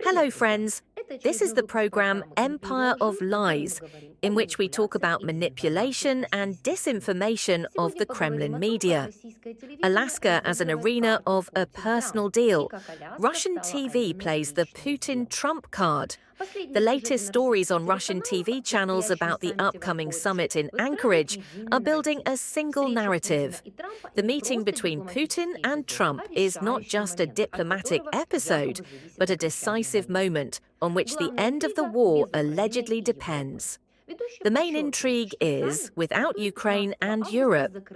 Hello, friends. This is the program Empire of Lies, in which we talk about manipulation and disinformation of the Kremlin media. Alaska as an arena of a personal deal. Russian TV plays the Putin-Trump card. The latest stories on Russian TV channels about the upcoming summit in Anchorage are building a single narrative. The meeting between Putin and Trump is not just a diplomatic episode, but a decisive moment on which the end of the war allegedly depends. The main intrigue is without Ukraine and Europe.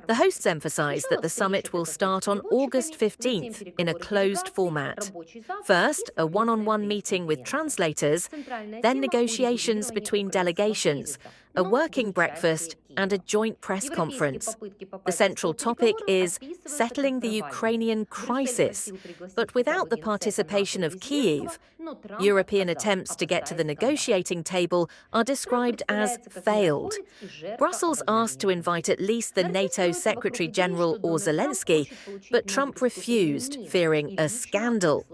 The hosts emphasize that the summit will start on August 15th in a closed format. First, a one-on-one meeting with translators, then negotiations between delegations, a working breakfast, and a joint press conference. The central topic is settling the Ukrainian crisis, but without the participation of Kyiv. European attempts to get to the negotiating table are described as failed. Brussels asked to invite at least the NATO Secretary General or Zelensky, but Trump refused, fearing a scandal.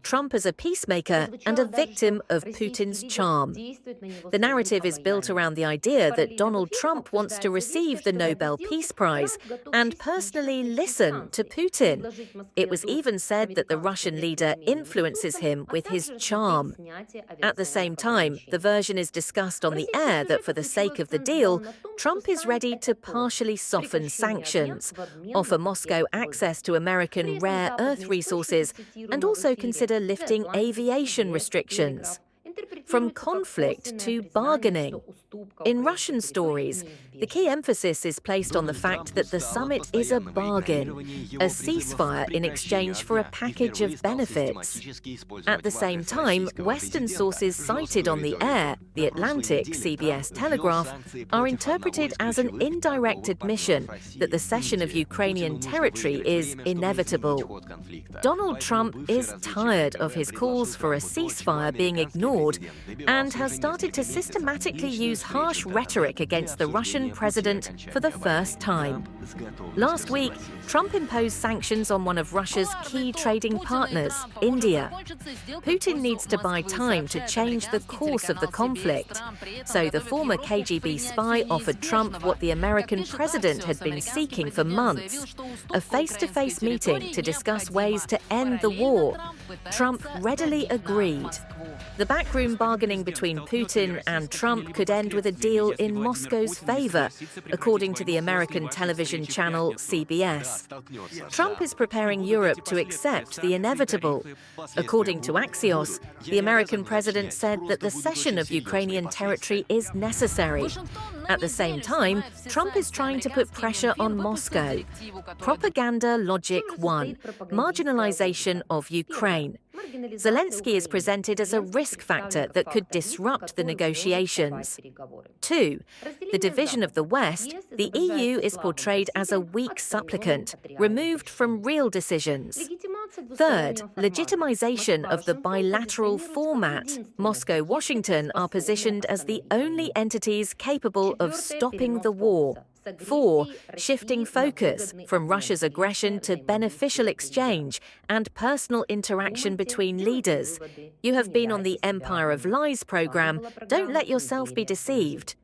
Trump is a peacemaker and a victim of Putin's charm. The narrative is built around the idea that Donald Trump wants to receive the Nobel Peace Prize and personally listen to Putin. It was even said that the Russian leader influences him with his charm. At the same time, the version is discussed on the air that for the sake of the deal, Trump is ready to partially soften sanctions, offer Moscow access to American rare earth resources, and also consider lifting aviation restrictions. From conflict to bargaining. In Russian stories, the key emphasis is placed on the fact that the summit is a bargain, a ceasefire in exchange for a package of benefits. At the same time, Western sources cited on the air, the Atlantic CBS Telegraph, are interpreted as an indirect admission that the cession of Ukrainian territory is inevitable. Donald Trump is tired of his calls for a ceasefire being ignored and has started to systematically use harsh rhetoric against the Russian president for the first time. Last week, Trump imposed sanctions on one of Russia's key trading partners, India. Putin needs to buy time to change the course of the conflict. So the former KGB spy offered Trump what the American president had been seeking for months, a face-to-face meeting to discuss ways to end the war. Trump readily agreed. The backroom bargaining between Putin and Trump could end with a deal in Moscow's favor, according to the American television channel CBS. Trump is preparing Europe to accept the inevitable. According to Axios, the American president said that the cession of Ukrainian territory is necessary. At the same time, Trump is trying to put pressure on Moscow. Propaganda Logic 1: Marginalization of Ukraine. Zelensky is presented as a risk factor that could disrupt the negotiations. 2. The division of the West, the EU is portrayed as a weak supplicant, removed from real decisions. Third, legitimization of the bilateral format. Moscow-Washington are positioned as the only entities capable of stopping the war. 4. Shifting focus from Russia's aggression to beneficial exchange and personal interaction between leaders. You have been on the Empire of Lies program. Don't let yourself be deceived.